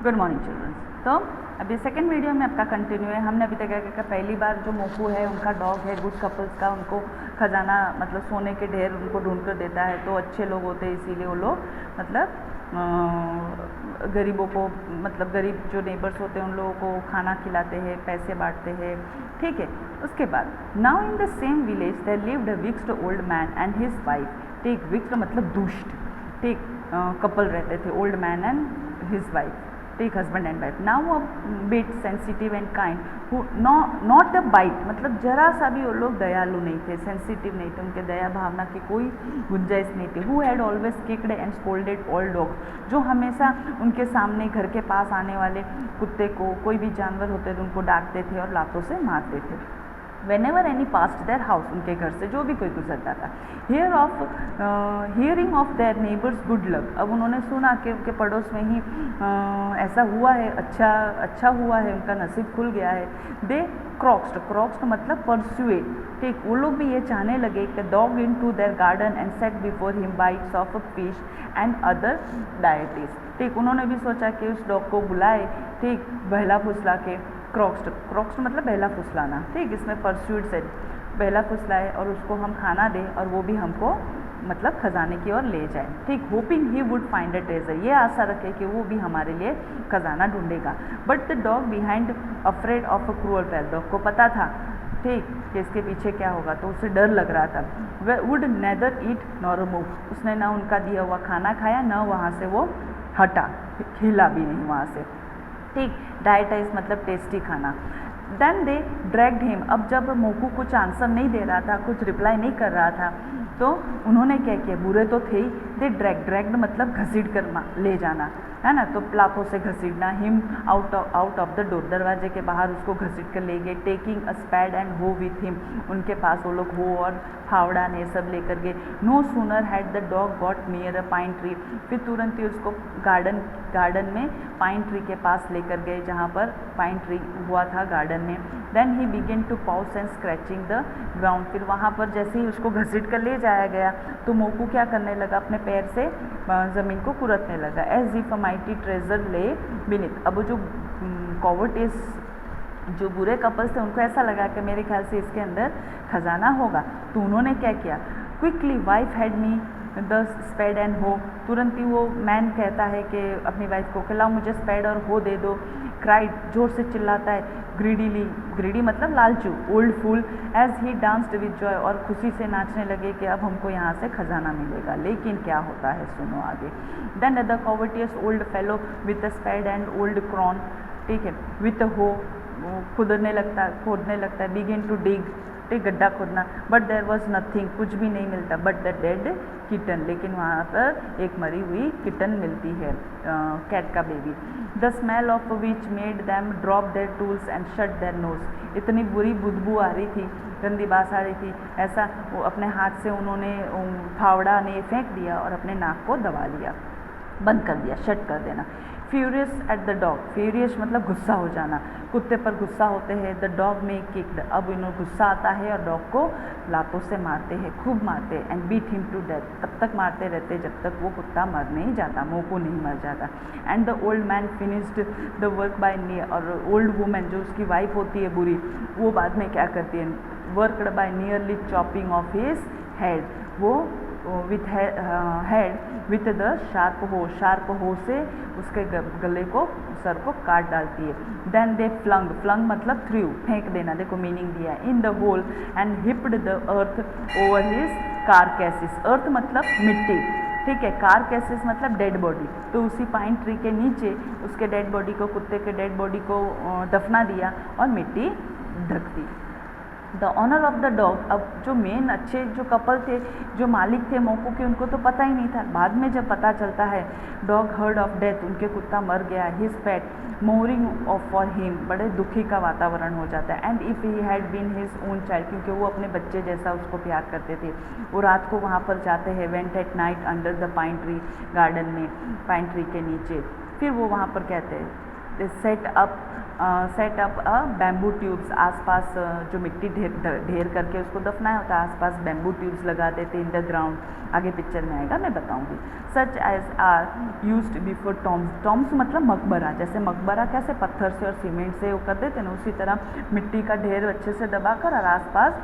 Good morning children's. तो अभी second video में आपका कंटिन्यू है। हमने अभी तक क्या क्या पहली बार जो मोकू है उनका डॉग है गुड कपल्स का, उनको खजाना मतलब सोने के ढेर उनको ढूंढ कर देता है। तो अच्छे लोग होते हैं इसीलिए वो लोग मतलब गरीबों को मतलब गरीब जो नेबर्स होते हैं उन लोगों को खाना खिलाते हैं, पैसे बांटते हैं, ठीक है। उसके बाद now in the same village there lived a wicked old man and his wife. ठीक, विक्स्ड मतलब दुष्ट, ठीक, कपल रहते थे, old man and his wife, ठीक, husband and wife. Now a bit sensitive and kind who not a bite मतलब जरा सा भी वो लोग दयालु नहीं थे, सेंसिटिव नहीं थे, उनके दया भावना की कोई गुंजाइश नहीं थी। Who had always kicked and scolded all dogs, जो हमेशा उनके सामने घर के पास आने वाले कुत्ते को, कोई भी जानवर होते थे उनको डांटते थे और लातों से मारते थे। Whenever any passed their house, उनके घर से जो भी कोई गुजरता था। Hearing of their neighbors good luck, अब उन्होंने सुना कि उनके पड़ोस में ही ऐसा हुआ है, अच्छा हुआ है, उनका नसीब खुल गया है। They crossed मतलब परस्यूएड, ठीक, वो लोग भी ये चाहने लगे कि dog into their garden and set before him bites of a fish and other deities, ठीक, उन्होंने भी सोचा कि उस डॉग को बुलाए, ठीक, बहला फुसला के। क्रॉक्स्ड मतलब बहला फुसलाना, ठीक, इसमें परस्यूड से बहला फुसलाए और उसको हम खाना दें और वो भी हमको मतलब खजाने की ओर ले जाए, ठीक। Hoping he would find a treasure, ये आशा रखे कि वो भी हमारे लिए खजाना ढूंढेगा। But the dog behind afraid of a cruel pair, dog को पता था, ठीक, कि इसके पीछे क्या होगा, तो उसे डर लग रहा था। We would neither eat nor move, उसने ना उनका दिया हुआ खाना खाया, ना वहाँ से वो हटा, हिला भी नहीं वहाँ से, ठीक। डाइटाइज मतलब टेस्टी खाना। देन दे ड्रैग्ड हिम, अब जब मोकू कुछ आंसर नहीं दे रहा था, कुछ रिप्लाई नहीं कर रहा था, तो उन्होंने क्या किया, बुरे तो थे ही, दे ड्रैग्ड मतलब घसीट कर ले जाना, है ना, तो लातों से घसीटना। Him out of the door, दरवाजे के बाहर उसको घसीट कर ले गए। Taking a spade and hoe with him, उनके पास वो लोग हो और फावड़ा ने सब लेकर गए। No sooner had the dog got near a pine tree, फिर तुरंत ही उसको गार्डन में पाइन ट्री के पास लेकर गए जहाँ पर पाइन ट्री हुआ था गार्डन में। Then he began to paws and scratching the ground, फिर वहाँ पर जैसे ही उसको घसीट कर ले जाया गया तो मोकू क्या करने लगा, अपने पैर से ज़मीन को कुरतने लगा। As if a mighty treasure lay beneath, अब जो कॉवर्टिस जो बुरे कपल्स थे उनको ऐसा लगा कि मेरे ख्याल से इसके अंदर खजाना होगा, तो उन्होंने क्या किया, quickly wife had me the spade and hoe, तुरंत ही वो मैन कहता है कि अपनी वाइफ को, लाओ मुझे स्पेड और हो दे दो। क्राइड, जोर से चिल्लाता है, ग्रीडी मतलब लालचू, old fool, as he danced with joy, और खुशी से नाचने लगे कि अब हमको यहाँ से खजाना मिलेगा। लेकिन क्या होता है सुनो आगे। Then the covetous old fellow with a spade and old crone, ठीक है, विथ हो खोदने लगता है, बिगिन टू डिग, ठीक, गड्ढा खोदना। बट देयर वॉज नथिंग, कुछ भी नहीं मिलता, बट द डेड किटन, लेकिन वहाँ पर एक मरी हुई किटन मिलती है, कैट का baby. The smell of which made them drop there tools and shut their nose, इतनी बुरी बदबू आ रही थी, गंदी बास आ रही थी, ऐसा वो अपने हाथ से उन्होंने फावड़ा ने फेंक दिया और अपने नाक को दबा लिया, बंद कर दिया, शट कर देना। Furious at the dog, furious मतलब गुस्सा हो जाना, कुत्ते पर गुस्सा होते हैं। द डॉग में किक्ड, अब इन्हें गुस्सा आता है और डॉग को लातों से मारते हैं, खूब मारते हैं। And beat him to death, तब तक मारते रहते जब तक वो कुत्ता मर नहीं जाता, मोकू नहीं मर जाता। And the old man finished the work by near, और ओल्ड वुमेन जो उसकी वाइफ होती है बुरी, वो बाद में क्या करती है, worked by nearly chopping off his head, वो with head with the sharp hoe से उसके गले को, सर को काट डालती है। देन दे फ्लंग मतलब थ्रू, फेंक देना, देखो मीनिंग दिया है। In the hole and heaped the earth over his carcass, earth मतलब मिट्टी, ठीक है, कारकैसिस मतलब डेड बॉडी, तो उसी पाइन ट्री के नीचे उसके डेड बॉडी को, कुत्ते के डेड बॉडी को दफना दिया और मिट्टी ढक दी। The owner of the dog, अब जो मेन अच्छे जो कपल थे, जो मालिक थे मोकू के, उनको तो पता ही नहीं था। बाद में जब पता चलता है, डॉग हर्ड ऑफ डेथ, उनके कुत्ता मर गया, his pet mourning of for him, बड़े दुखी का वातावरण हो जाता है। And if he had been his own child, क्योंकि वो अपने बच्चे जैसा उसको प्यार करते थे। वो रात को वहाँ पर जाते हैं, went at night under the pine tree, garden में पाइन ट्री के नीचे, फिर वो वहाँ पर कहते हैं दे सेट अप बैम्बू ट्यूब्स, आसपास जो मिट्टी ढेर करके उसको दफनाया होता है, आसपास बैम्बू ट्यूब्स लगा देते इन द ग्राउंड। आगे पिक्चर में आएगा, मैं बताऊंगी। Such as are used before tombs. Tombs मतलब मकबरा, जैसे मकबरा कैसे पत्थर से और सीमेंट से वो कर देते ना, उसी तरह मिट्टी का ढेर अच्छे से दबाकर और आसपास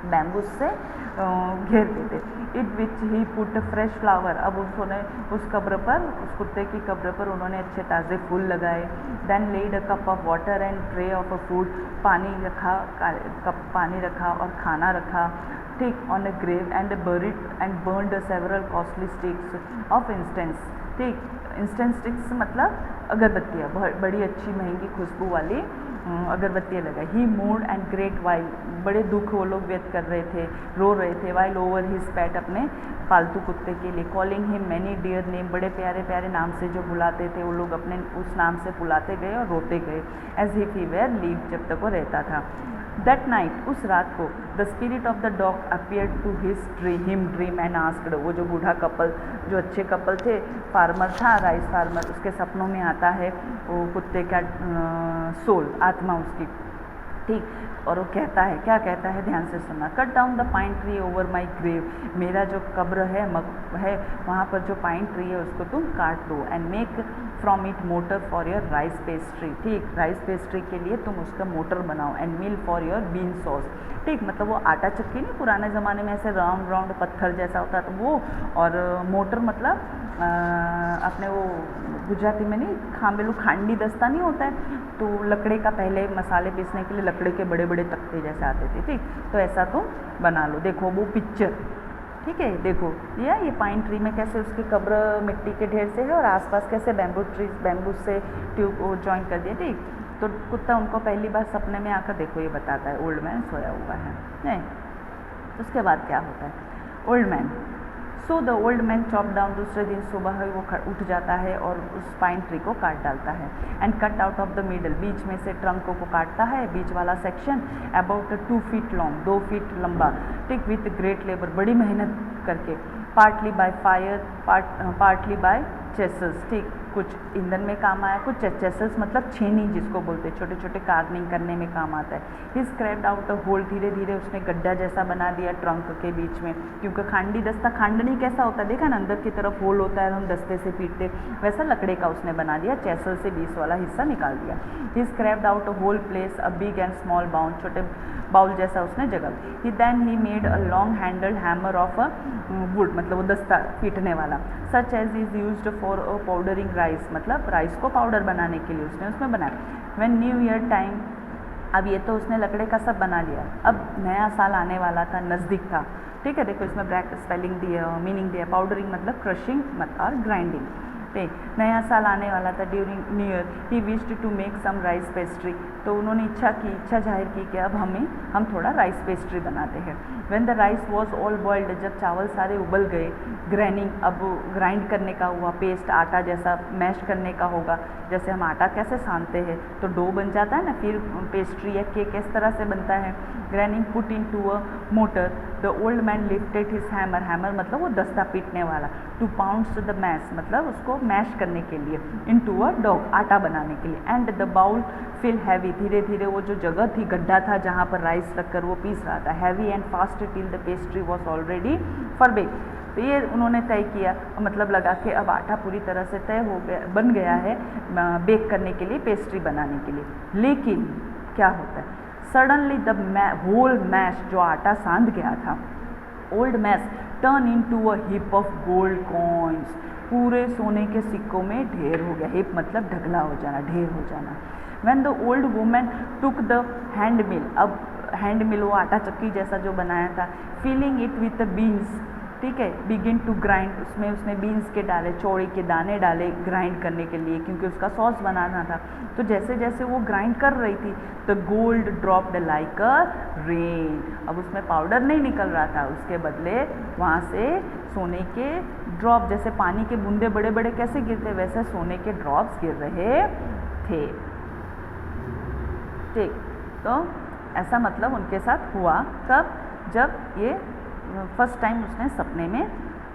बैम्बूस से घेर देते। It which he put fresh flower, अब उन्होंने उस कब्र पर, उस कुत्ते की कब्र पर उन्होंने अच्छे ताज़े फूल लगाए। Then laid a cup of water and tray of a food, cup पानी रखा और खाना रखा, ठीक, on a grave and burned several costly sticks of incense, ठीक। इंस्टेंस स्टिक्स मतलब अगरबत्तियाँ, बड़ी अच्छी महंगी खुशबू वाली अगरबत्तियाँ लगाई। He mourned and great while, बड़े दुख वो लोग व्यक्त कर रहे थे, रो रहे थे। वाइल ओवर हिज पेट, अपने पालतू कुत्ते के लिए। Calling him many dear name, बड़े प्यारे प्यारे नाम से जो बुलाते थे वो लोग अपने उस नाम से बुलाते गए और रोते गए। As if he were live, जब तक वो रहता था। दैट नाइट, उस रात को, the spirit of the dog appeared to his dream and asked, वो जो बूढ़ा कपल, जो अच्छे कपल थे, फार्मर था, राइस फार्मर, उसके सपनों में आता है वो कुत्ते का सोल, आत्मा उसकी, ठीक। और वो कहता है, क्या कहता है, ध्यान से सुनना। Cut down the pine tree over my grave, मेरा जो कब्र है वहाँ पर जो पाइन ट्री है उसको तुम काट दो। And make from it motor for your rice pastry, ठीक, राइस पेस्ट्री के लिए तुम उसका मोटर बनाओ। And mill for your bean sauce, ठीक, मतलब वो आटा चक्की नहीं, पुराने ज़माने में ऐसे राउंड राउंड पत्थर जैसा होता था वो, और मोटर मतलब अपने वो गुजराती में नहीं, खामेलू खांडी दस्ता नहीं होता है, तो लकड़े का, पहले मसाले पीसने के लिए लकड़े के बड़े बड़े तख्ते जैसे आते थे, ठीक। तो ऐसा तुम बना लो। देखो वो पिक्चर, ठीक है, देखो ये पाइन ट्री में कैसे उसकी कब्र मिट्टी के ढेर से है और आसपास कैसे बैम्बू से ट्यूब को ज्वाइन कर दिया, ठीक। तो कुत्ता उनको पहली बार सपने में आकर, देखो ये बताता है, ओल्ड मैन सोया हुआ है, नहीं। उसके बाद क्या होता है, old man, so the old man chop down, दूसरे दिन सुबह वो उठ जाता है और उस पाइन ट्री को काट डालता है। And cut out of the middle, बीच में से ट्रंक को काटता है, बीच वाला section about 2 feet long, 2 feet लंबा, ठीक, विथ ग्रेट लेबर, बड़ी मेहनत करके। Partly by fire, partly by chisels, ठीक, कुछ ईंधन में काम आया, कुछ चेसल्स मतलब छेनी जिसको बोलते हैं, छोटे छोटे कार्विंग करने में काम आता है। ही स्क्रैप्ड आउट अ होल, धीरे धीरे उसने गड्ढा जैसा बना दिया ट्रंक के बीच में, क्योंकि खांडी दस्ता, खांडनी कैसा होता है देखा ना, अंदर की तरफ होल होता है, हम दस्ते से पीटते, वैसा लकड़े का उसने बना दिया, चेसल से 20 वाला हिस्सा निकाल दिया। He scraped out a hole place a big and small bowl, छोटे बाउल जैसा उसने जगह। He then he made a long handled hammer of a wood, मतलब वो दस्ता पीटने वाला। Such as is used for powdering rice, मतलब राइस को पाउडर बनाने के लिए उसने उसमें बनाया। व्हेन न्यू ईयर टाइम, अब ये तो उसने लकड़े का सब बना लिया, अब नया साल आने वाला था, नज़दीक था, ठीक है। देखो इसमें ब्रैकेट स्पेलिंग दिया, मीनिंग दिया, पाउडरिंग मतलब क्रशिंग और ग्राइंडिंग, ठीक। नया साल आने वाला था, during new year he wished to make some rice pastry, तो उन्होंने इच्छा जाहिर की कि अब हम थोड़ा राइस पेस्ट्री बनाते हैं। When the rice was all boiled, जब चावल सारे उबल गए, ग्राइंडिंग, अब ग्राइंड करने का हुआ, पेस्ट आटा जैसा मैश करने का होगा, जैसे हम आटा कैसे सानते हैं तो डो बन जाता है ना, फिर पेस्ट्री या केक इस तरह से बनता है। Grinding put in to a mortar, the old man lifted his hammer, hammer मतलब वो दस्ता पीटने वाला, टू पाउंड्स द मैश, मतलब उसको मैश करने के लिए, इन टू अ डॉग, आटा बनाने के लिए। And the bowl fill heavy, धीरे धीरे वो जो जगह थी, गड्ढा था जहाँ पर राइस रखकर वो पीस रहा था, heavy and fast till the pastry was already for bake, तो ये उन्होंने तय किया, मतलब लगा कि अब आटा पूरी तरह से तय हो गया, बन गया है बेक करने के लिए, पेस्ट्री बनाने के लिए। लेकिन क्या होता है, सडनली द होल मैश, जो आटा साँध गया था, old mash turn in to a heap of gold coins, पूरे सोने के सिक्कों में ढेर हो गया, हिप मतलब ढगला हो जाना, ढेर हो जाना। When the old women took the hand mill, अब हैंड मिल वो आटा चक्की जैसा जो बनाया था, filling it with the beans, ठीक है, बिगिन टू ग्राइंड, उसमें उसने बीन्स के डाले, चौड़ी के दाने डाले ग्राइंड करने के लिए, क्योंकि उसका सॉस बनाना था। तो जैसे जैसे वो ग्राइंड कर रही थी, the gold dropped like a rain, अब उसमें पाउडर नहीं निकल रहा था, उसके बदले वहाँ से सोने के ड्रॉप, जैसे पानी के बूंदे बड़े बड़े कैसे गिरते, वैसे सोने के ड्रॉप्स गिर रहे थे, ठीक। तो ऐसा मतलब उनके साथ हुआ कब, जब ये फर्स्ट टाइम उसने सपने में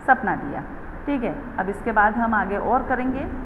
सपना दिया, ठीक है। अब इसके बाद हम आगे और करेंगे।